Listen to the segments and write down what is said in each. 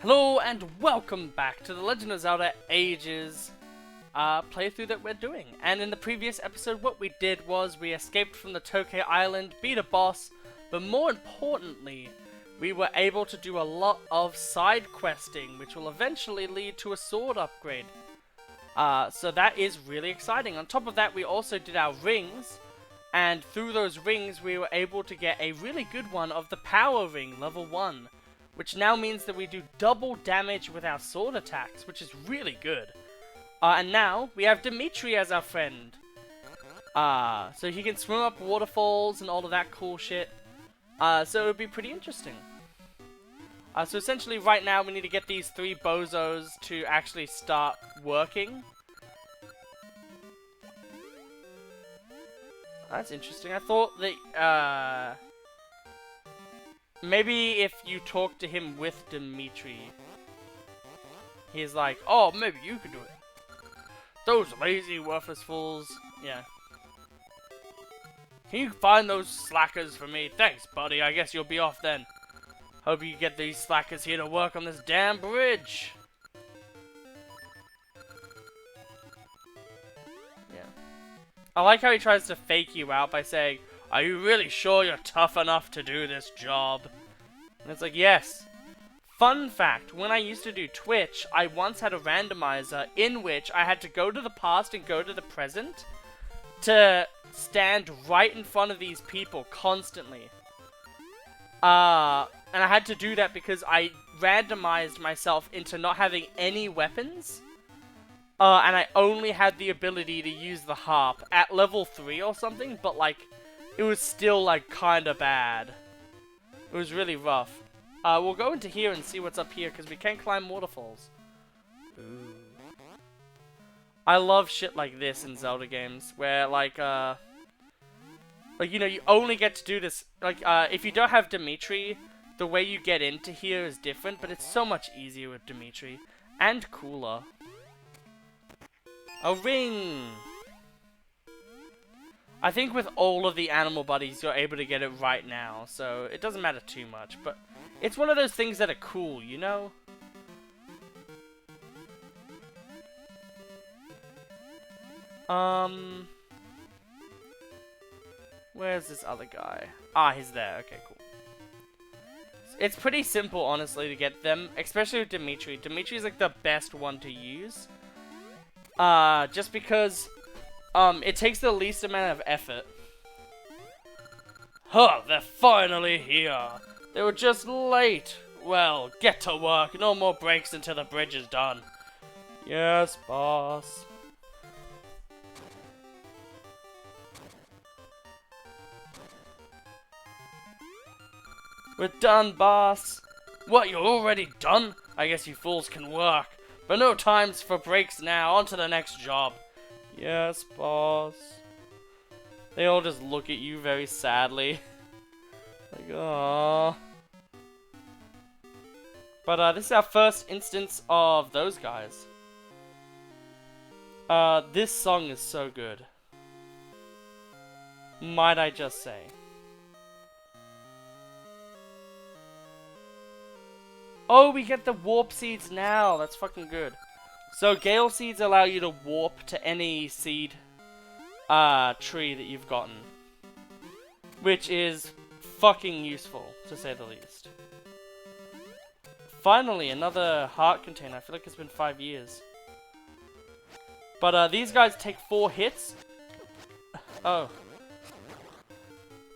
Hello and welcome back to the Legend of Zelda Ages playthrough that we're doing. And in the previous episode what we did was we escaped from the Tokay Island, beat a boss, but more importantly we were able to do a lot of side questing which will eventually lead to a sword upgrade. So that is really exciting. On top of that we also did our rings, and through those rings we were able to get a really good one of the power ring, level 1. Which now means that we do double damage with our sword attacks, which is really good. And now, we have Symmetry as our friend. So he can swim up waterfalls and all of that cool shit. So it would be pretty interesting. So essentially right now we need to get these 3 bozos to actually start working. That's interesting. I thought that, maybe if you talk to him with Symmetry, he's like, oh, maybe you could do it. Those lazy, worthless fools. Yeah. Can you find those slackers for me? Thanks, buddy. I guess you'll be off then. Hope you get these slackers here to work on this damn bridge. Yeah. I like how he tries to fake you out by saying, are you really sure you're tough enough to do this job? And it's like, yes. Fun fact, when I used to do Twitch, I once had a randomizer in which I had to go to the past and go to the present to stand right in front of these people constantly. And I had to do that because I randomized myself into not having any weapons. And I only had the ability to use the harp at level 3 or something, but like, it was still, like, kinda bad. It was really rough. We'll go into here and see what's up here, because we can climb waterfalls. Ooh. I love shit like this in Zelda games, where, like, you know, you only get to do this, like, if you don't have Symmetry, the way you get into here is different, but it's so much easier with Symmetry. And cooler. A ring! I think with all of the animal buddies, you're able to get it right now, so it doesn't matter too much, but it's one of those things that are cool, you know? Where's this other guy? Ah, he's there. Okay, cool. It's pretty simple, honestly, to get them, especially with Symmetry. Symmetry's like the best one to use. Just because it takes the least amount of effort. Huh, they're finally here. They were just late. Well, get to work. No more breaks until the bridge is done. Yes, boss. We're done, boss. What, you're already done? I guess you fools can work. But no times for breaks now. On to the next job. Yes, boss. They all just look at you very sadly. Like, aww. But, this is our first instance of those guys. This song is so good. Might I just say. Oh, we get the warp seeds now. That's fucking good. So, Gale Seeds allow you to warp to any seed tree that you've gotten. Which is fucking useful, to say the least. Finally, another heart container. I feel like it's been 5 years. But these guys take 4 hits. Oh.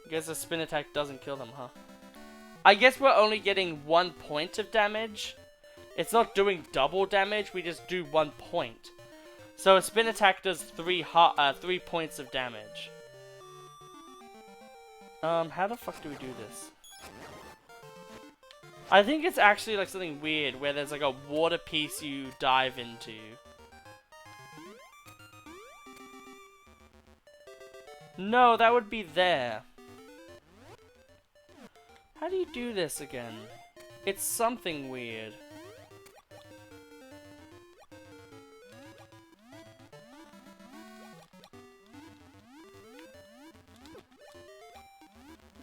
I guess a spin attack doesn't kill them, huh? I guess we're only getting 1 point of damage. It's not doing double damage, we just do 1 point. So a spin attack does 3 points of damage. How the fuck do we do this? I think it's actually like something weird where there's like a water piece you dive into. No, that would be there. How do you do this again? It's something weird.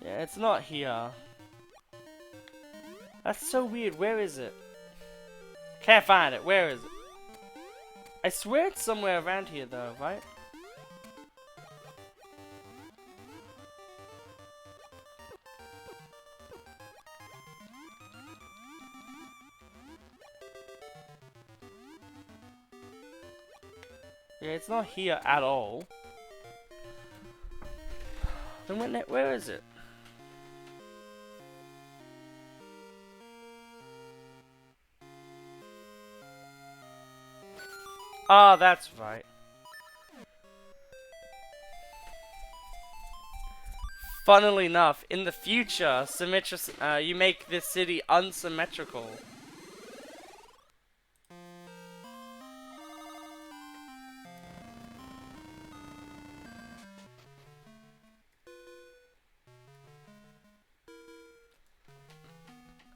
Yeah, it's not here. That's so weird. Where is it? Can't find it. Where is it? I swear it's somewhere around here though, right? Yeah, it's not here at all. Then where is it? Ah, that's right. Funnily enough, in the future, you make this city unsymmetrical.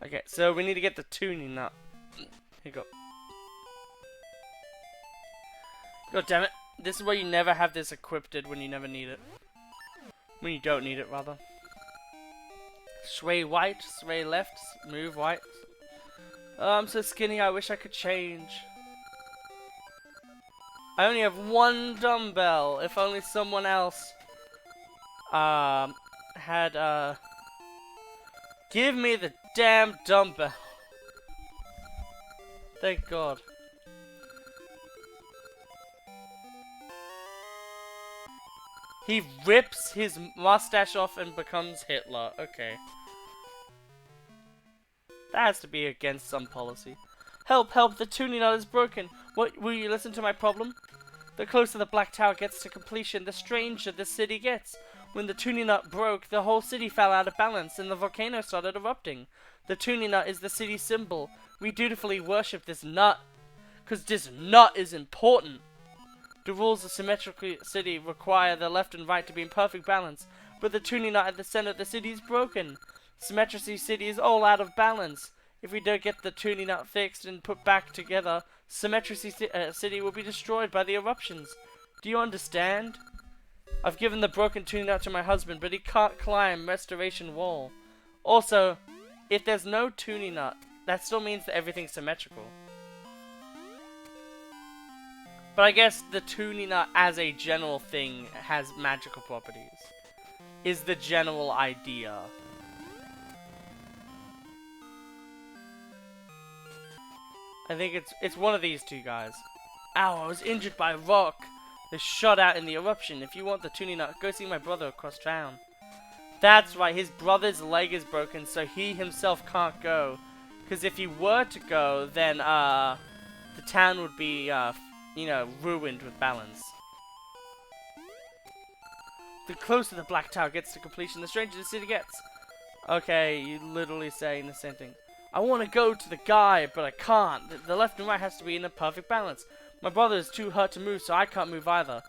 Okay, so we need to get the tuning nut. Here you go. God damn it. This is why you never have this equipped when you never need it. When you don't need it, rather. Sway right, sway left, move right. Oh, I'm so skinny, I wish I could change. I only have one dumbbell. If only someone else had give me the damn dumbbell. Thank God. He rips his mustache off and becomes Hitler. Okay. That has to be against some policy. Help, help, the tuning nut is broken. What, will you listen to my problem? The closer the Black Tower gets to completion, the stranger the city gets. When the tuning nut broke, the whole city fell out of balance and the volcano started erupting. The tuning nut is the city's symbol. We dutifully worship this nut, because this nut is important. The rules of Symmetry City require the left and right to be in perfect balance, but the tuning nut at the center of the city is broken. Symmetry City is all out of balance. If we don't get the tuning nut fixed and put back together, Symmetry City will be destroyed by the eruptions. Do you understand? I've given the broken tuning nut to my husband, but he can't climb Restoration Wall. Also, if there's no tuning nut, that still means that everything's symmetrical. But I guess the tuning nut as a general thing has magical properties. Is the general idea. I think it's one of these two guys. Ow, I was injured by a rock. They shot out in the eruption. If you want the tuning nut, go see my brother across town. That's right, his brother's leg is broken, so he himself can't go. Because if he were to go, then the town would be you know, ruined with balance. The closer the Black Tower gets to completion, the stranger the city gets. Okay, you literally saying the same thing. I want to go to the guy, but I can't. The left and right has to be in a perfect balance. My brother is too hurt to move, so I can't move either.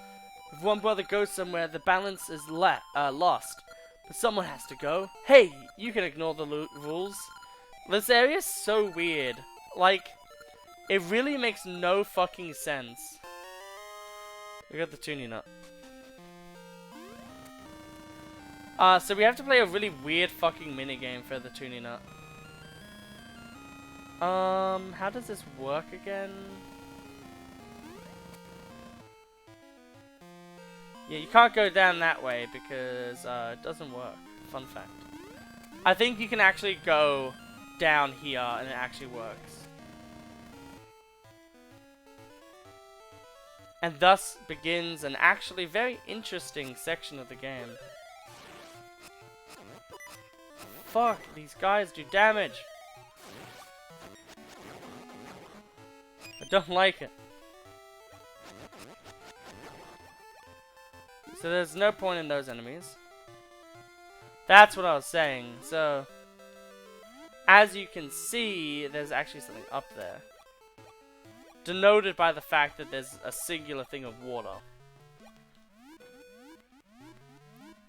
If one brother goes somewhere, the balance is lost. But someone has to go. Hey, you can ignore the rules. This area is so weird. Like, it really makes no fucking sense. We got the tuning nut. So we have to play a really weird fucking minigame for the tuning nut. How does this work again? Yeah, you can't go down that way because it doesn't work. Fun fact. I think you can actually go down here and it actually works. And thus begins an actually very interesting section of the game. Fuck, these guys do damage. I don't like it. So there's no point in those enemies. That's what I was saying. So, as you can see, there's actually something up there. Denoted by the fact that there's a singular thing of water.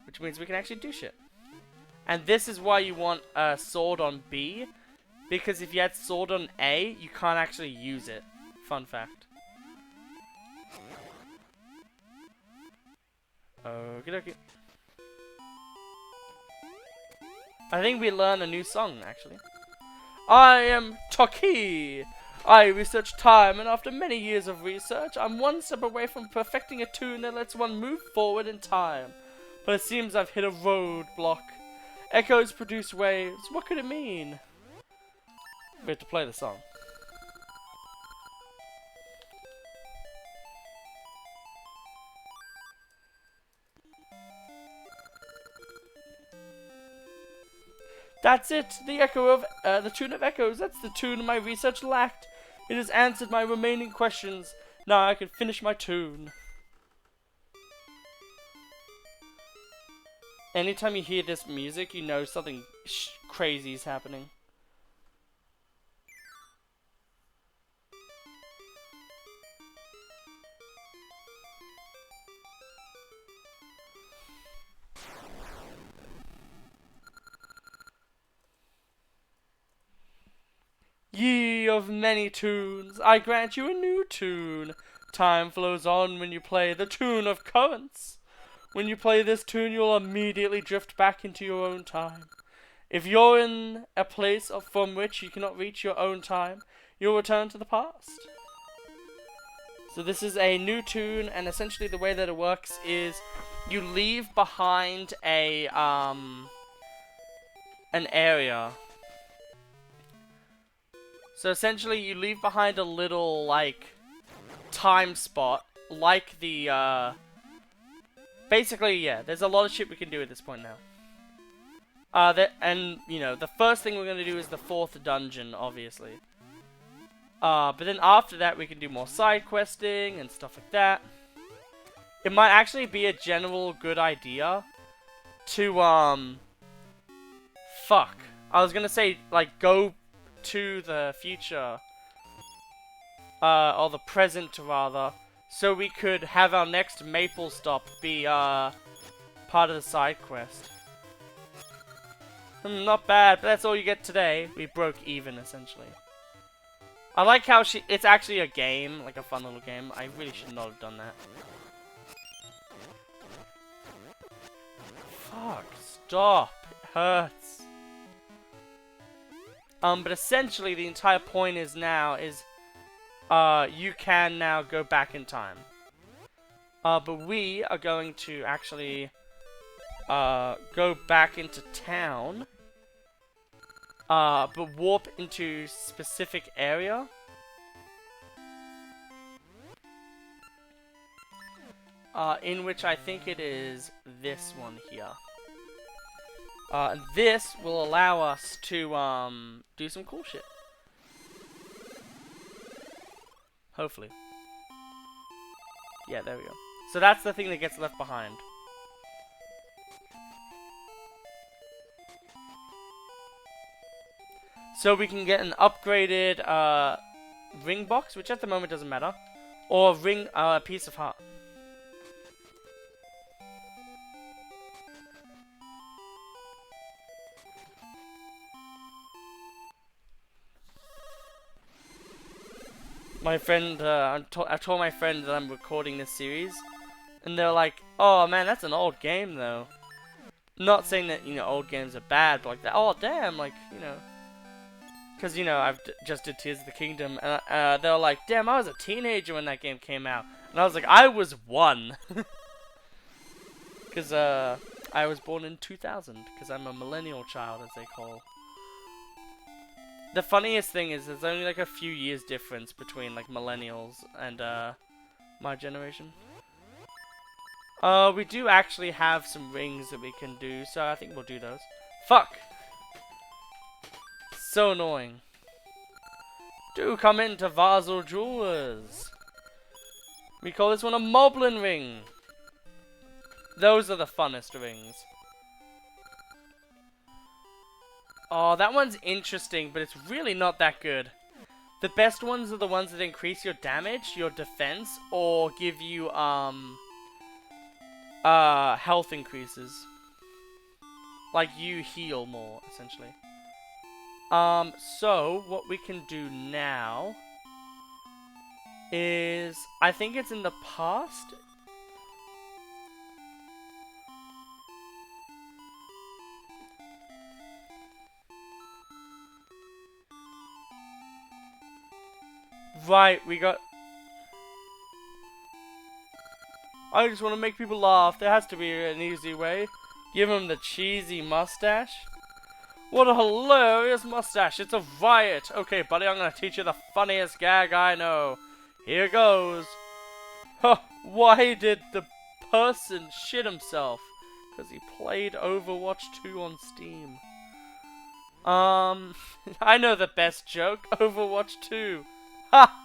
Which means we can actually do shit. And this is why you want a sword on B. Because if you had sword on A, you can't actually use it. Fun fact. Okie dokie. I think we learn a new song, actually. I am Toki, I research time, and after many years of research, I'm one step away from perfecting a tune that lets one move forward in time. But it seems I've hit a roadblock. Echoes produce waves. What could it mean? We have to play the song. That's it! The echo of, the tune of echoes. That's the tune my research lacked. It has answered my remaining questions. Now I can finish my tune. Anytime you hear this music, you know something crazy is happening. Ye of many tunes, I grant you a new tune. Time flows on when you play the tune of currents. When you play this tune, you'll immediately drift back into your own time. If you're in a place from which you cannot reach your own time, you'll return to the past. So this is a new tune, and essentially the way that it works is you leave behind an area. So essentially you leave behind a little, like, time spot, like the, basically, yeah, there's a lot of shit we can do at this point now. And, you know, the first thing we're going to do is the 4th dungeon, obviously. But then after that, we can do more side questing and stuff like that. It might actually be a general good idea to, fuck. I was going to say, like, go to the future. Or the present, rather. So we could have our next Maple stop be, part of the side quest. Not bad, but that's all you get today. We broke even, essentially. I like how it's actually a game, like a fun little game. I really should not have done that. Fuck, stop. It hurts. But essentially the entire point is you can now go back in time. But we are going to actually go back into town. But warp into specific area. In which I think it is this one here. This will allow us to do some cool shit. Hopefully. Yeah, there we go. So that's the thing that gets left behind. So we can get an upgraded ring box, which at the moment doesn't matter, or ring piece of heart. My friend, I told my friend that I'm recording this series, and they're like, "Oh man, that's an old game, though." Not saying that, you know, old games are bad, but like that. Oh damn, like, you know. Because, you know, I've just did Tears of the Kingdom, and they were like, damn, I was a teenager when that game came out. And I was like, I was 1. Because, I was born in 2000, because I'm a millennial child, as they call. The funniest thing is, there's only, like, a few years difference between, like, millennials and, my generation. We do actually have some rings that we can do, so I think we'll do those. Fuck! So annoying. Do come into Vazel Jewelers. We call this one a Moblin ring. Those are the funnest rings. Oh, that one's interesting, but it's really not that good. The best ones are the ones that increase your damage, your defense, or give you health increases. Like you heal more, essentially. So, what we can do now is, I think it's in the past. Right, we got... I just want to make people laugh. There has to be an easy way. Give him the cheesy mustache. What a hilarious mustache. It's a riot. Okay, buddy, I'm going to teach you the funniest gag I know. Here goes. Huh, why did the person shit himself? Because he played Overwatch 2 on Steam. I know the best joke. Overwatch 2. Ha!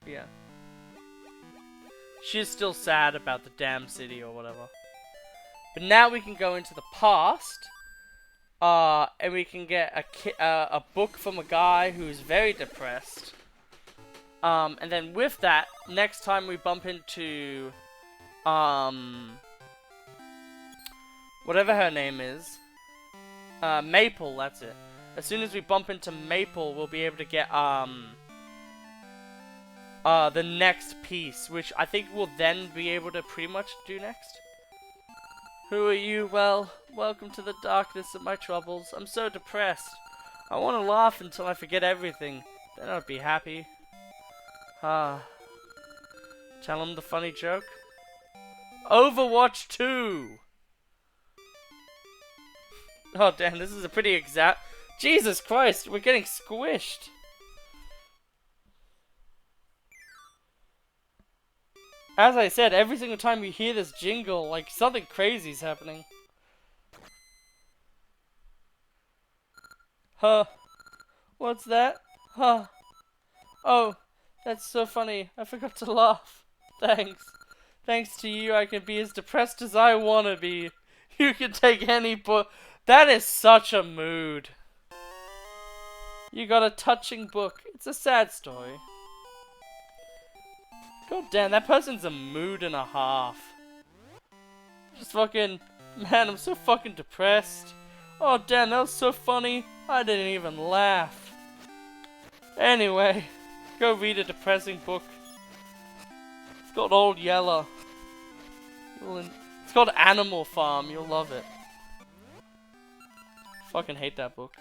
Yeah. She's still sad about the damn city or whatever. But now we can go into the past. And we can get a book from a guy who's very depressed. And then with that, next time we bump into, whatever her name is, Maple, that's it. As soon as we bump into Maple, we'll be able to get, the next piece, which I think we'll then be able to pretty much do next. Who are you? Well, welcome to the darkness of my troubles. I'm so depressed. I want to laugh until I forget everything. Then I'll be happy. Tell him the funny joke. Overwatch 2! Oh damn, this is a pretty exact... Jesus Christ, we're getting squished! As I said, every single time you hear this jingle, like, something crazy's happening. Huh. What's that? Huh. Oh, that's so funny. I forgot to laugh. Thanks. Thanks to you, I can be as depressed as I wanna be. You can take any book. That is such a mood. You got a touching book. It's a sad story. God damn, that person's a mood and a half. Just fucking... Man, I'm so fucking depressed. Oh damn, that was so funny. I didn't even laugh. Anyway, go read a depressing book. It's called Old Yeller. It's called Animal Farm. You'll love it. Fucking hate that book.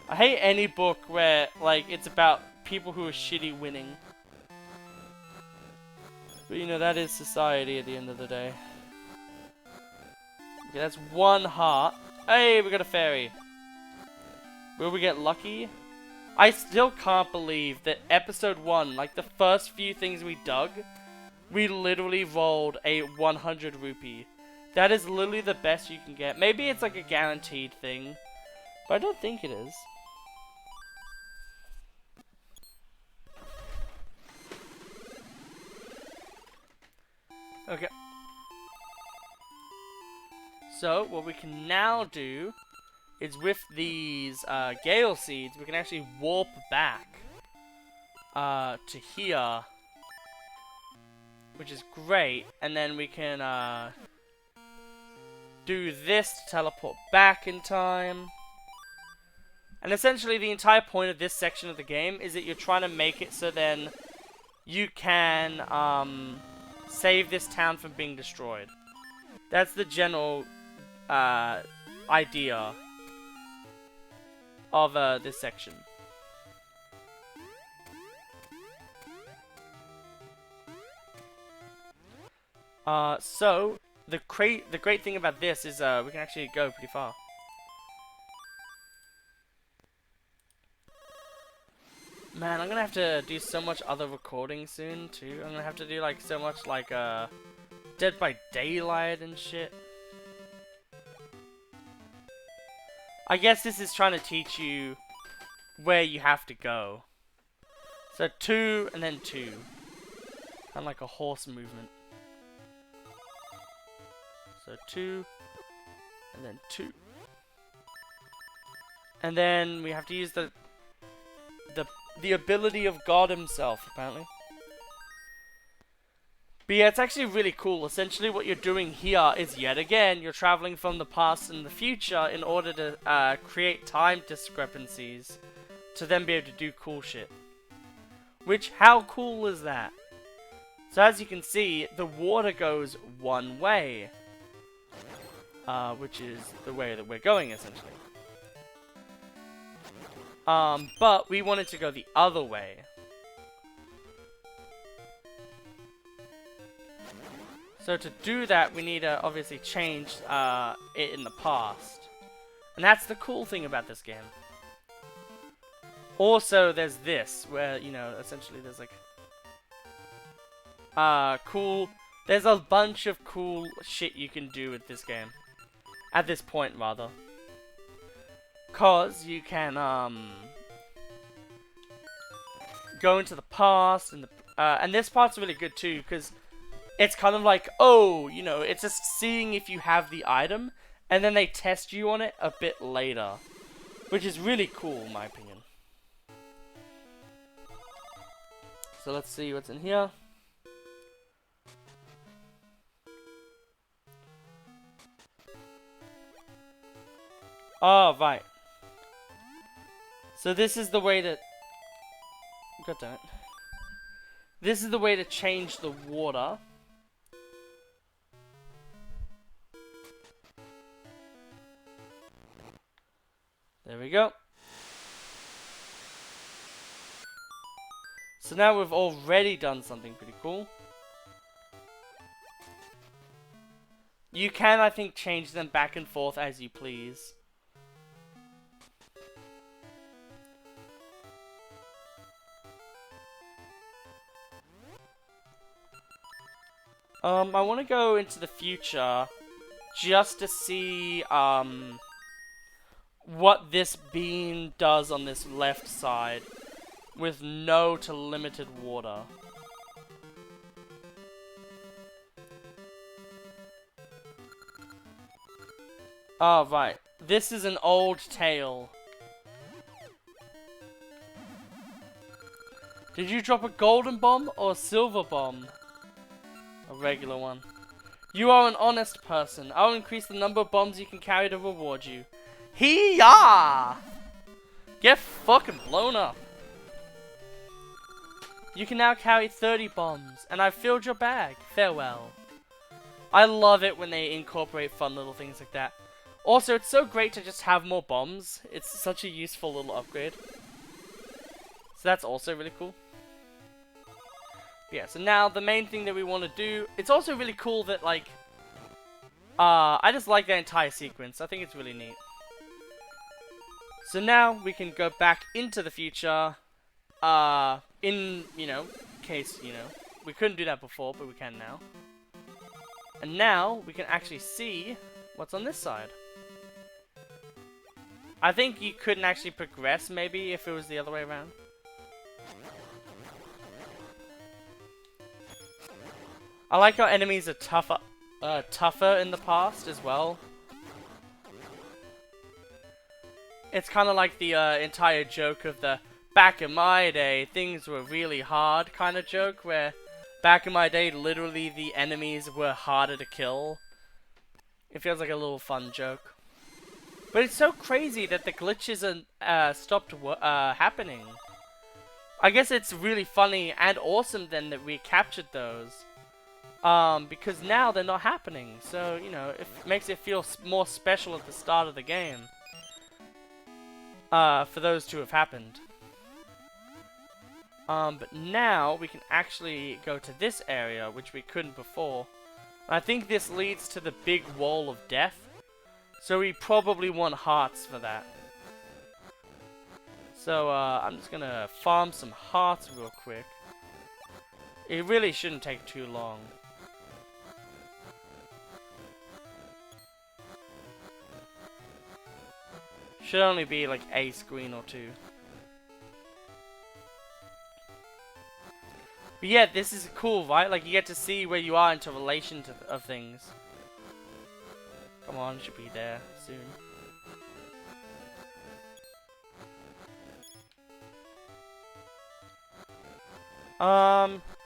I hate any book where, like, it's about people who are shitty winning. But you know, that is society at the end of the day. Okay, that's one heart. Hey, we got a fairy. Will we get lucky? I still can't believe that episode 1, like the first few things we dug, we literally rolled a 100 rupee. That is literally the best you can get. Maybe it's like a guaranteed thing, but I don't think it is. Okay. So, what we can now do is with these Gale Seeds, we can actually warp back to here, which is great. And then we can do this to teleport back in time. And essentially, the entire point of this section of the game is that you're trying to make it so then you can save this town from being destroyed. That's the general idea of this section. So the great thing about this is we can actually go pretty far. Man, I'm gonna have to do so much other recording soon too. I'm gonna have to do like so much like Dead by Daylight and shit. I guess this is trying to teach you where you have to go. So 2 and then 2. Kind of like a horse movement. So 2 and then 2. And then we have to use the ability of God himself, apparently. But yeah, it's actually really cool. Essentially what you're doing here is, yet again, you're traveling from the past and the future in order to create time discrepancies to then be able to do cool shit. Which, how cool is that? So as you can see, the water goes one way. which is the way that we're going, essentially. But we wanted to go the other way. So to do that, we need to obviously change it in the past. And that's the cool thing about this game. Also, there's this, where, you know, essentially there's like... cool... There's a bunch of cool shit you can do with this game. At this point, rather. Cause you can, go into the past, and this part's really good too, because it's kind of like, oh, you know, it's just seeing if you have the item, and then they test you on it a bit later. Which is really cool, in my opinion. So let's see what's in here. Oh, right. So this is the way to... God damn it. This is the way to change the water. There we go. So now we've already done something pretty cool. You can, I think, change them back and forth as you please. I want to go into the future just to see what this beam does on this left side with no to limited water. Oh, right. This is an old tale. Did you drop a golden bomb or a silver bomb? A regular one. You are an honest person. I'll increase the number of bombs you can carry to reward you. Hee-yah! Get fucking blown up. You can now carry 30 bombs, and I've filled your bag. Farewell. I love it when they incorporate fun little things like that. Also, it's so great to just have more bombs. It's such a useful little upgrade. So that's also really cool. Yeah, so now the main thing that we want to do, it's also really cool that, like, I just like that entire sequence. I think it's really neat. So now we can go back into the future, in, you know, case, you know, we couldn't do that before, but we can now. And now we can actually see what's on this side. I think you couldn't actually progress, maybe, if it was the other way around. I like how enemies are tougher in the past as well. It's kind of like the entire joke of the back in my day, things were really hard kind of joke, where back in my day, literally the enemies were harder to kill. It feels like a little fun joke. But it's so crazy that the glitches are stopped happening. I guess it's really funny and awesome then that we captured those. Because now they're not happening. So, you know, it makes it feel more special at the start of the game. For those to have happened. But now we can actually go to this area, which we couldn't before. I think this leads to the big wall of death. So we probably want hearts for that. So, I'm just gonna farm some hearts real quick. It really shouldn't take too long. Should only be like a screen or two. But yeah, this is cool, right? Like, you get to see where you are into relation to of things. Come on, it should be there soon.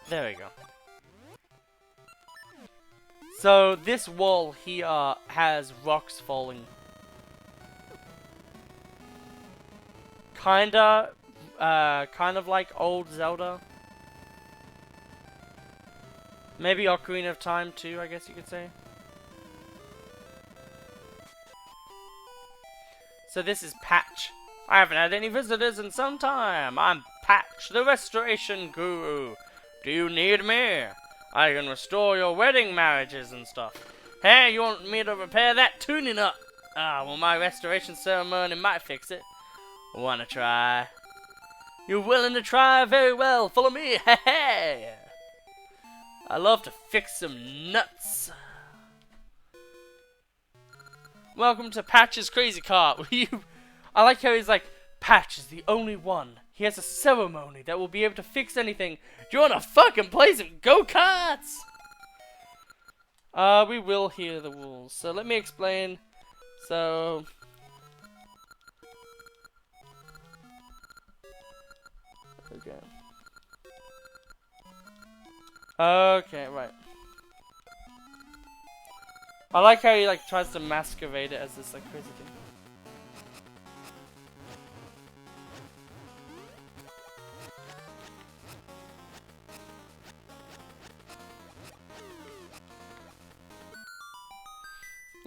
There we go. So, this wall here has rocks falling. Kind of like old Zelda. Maybe Ocarina of Time too, I guess you could say. So this is Patch. I haven't had any visitors in some time. I'm Patch, the restoration guru. Do you need me? I can restore your wedding marriages and stuff. Hey, you want me to repair that tuning up? Ah, well, my restoration ceremony might fix it. Wanna try? You're willing to try? Very well. Follow me. Hey! I love to fix some nuts. Welcome to Patch's Crazy Cart. I like how he's like, Patch is the only one. He has a ceremony that will be able to fix anything. Do you want to fucking play some go-karts? We will hear the rules. So let me explain. So... Okay. Okay, right. I like how he like tries to masquerade it as this like crazy thing.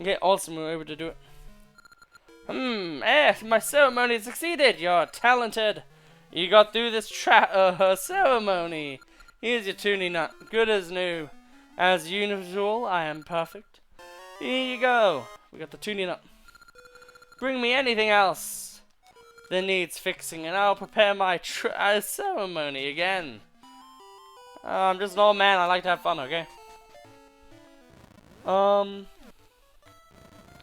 Okay, awesome, we were able to do it. My ceremony succeeded. You're talented. You got through this ceremony. Here's your tuning nut, good as new. As usual, I am perfect. Here you go. We got the tuning nut. Bring me anything else that needs fixing, and I'll prepare my ceremony again. I'm just an old man. I like to have fun. Okay. I'm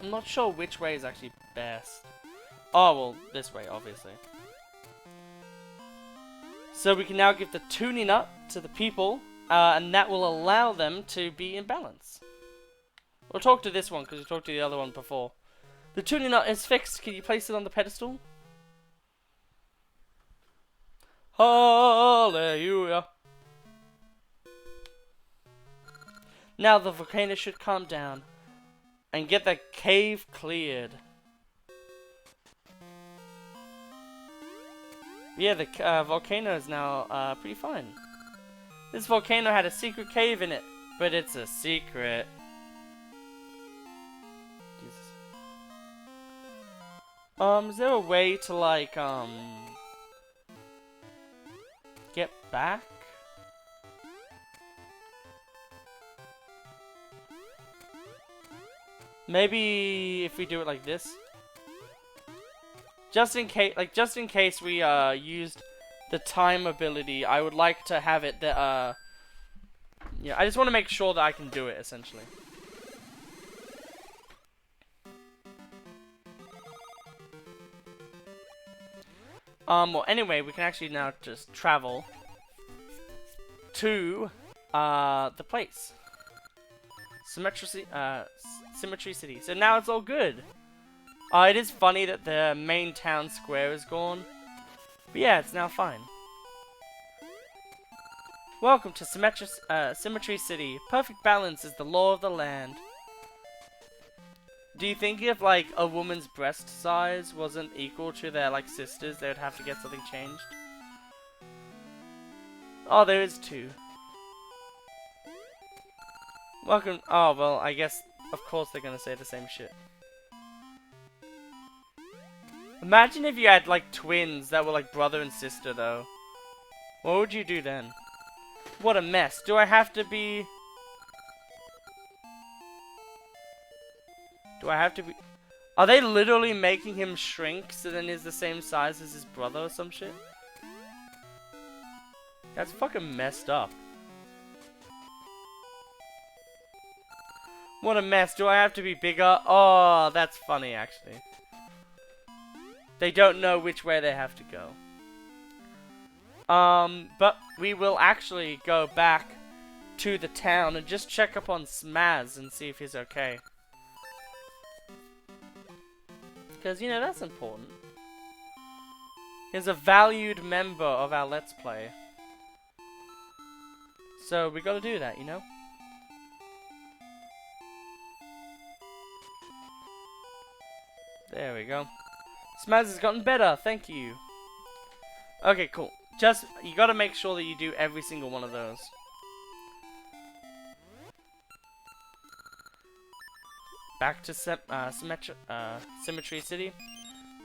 not sure which way is actually best. Oh, well, this way, obviously. So we can now give the tuning up to the people, and that will allow them to be in balance. We'll talk to this one, because we talked to the other one before. The tuning nut is fixed. Can you place it on the pedestal? Hallelujah. Now the volcano should calm down and get the cave cleared. Yeah, the volcano is now pretty fine. This volcano had a secret cave in it, but it's a secret. Jesus. Is there a way to like get back? Maybe if we do it like this. Just in case we used the time ability, I would like to have it that yeah, I just want to make sure that I can do it essentially. Well anyway, we can actually now just travel to the place. Symmetry City. So now it's all good. It is funny that the main town square is gone. But yeah, it's now fine. Welcome to Symmetry City. Perfect balance is the law of the land. Do you think if like a woman's breast size wasn't equal to their like sisters, they would have to get something changed? Oh, there is 2. Welcome. Oh, well, I guess, of course, they're gonna say the same shit. Imagine if you had, like, twins that were, like, brother and sister, though. What would you do then? What a mess. Do I have to be... Are they literally making him shrink so then he's the same size as his brother or some shit? That's fucking messed up. What a mess. Do I have to be bigger? Oh, that's funny, actually. They don't know which way they have to go. But we will actually go back to the town and just check up on Smaz and see if he's okay. Because, you know, that's important. He's a valued member of our Let's Play. So, we gotta do that, you know? There we go. Smaz has gotten better, thank you. Okay, cool. Just, you gotta make sure that you do every single one of those. Back to Symmetry City.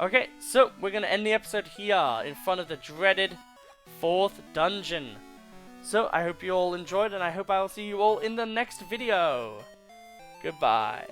Okay, so we're going to end the episode here in front of the dreaded 4th dungeon. So I hope you all enjoyed, and I hope I'll see you all in the next video. Goodbye.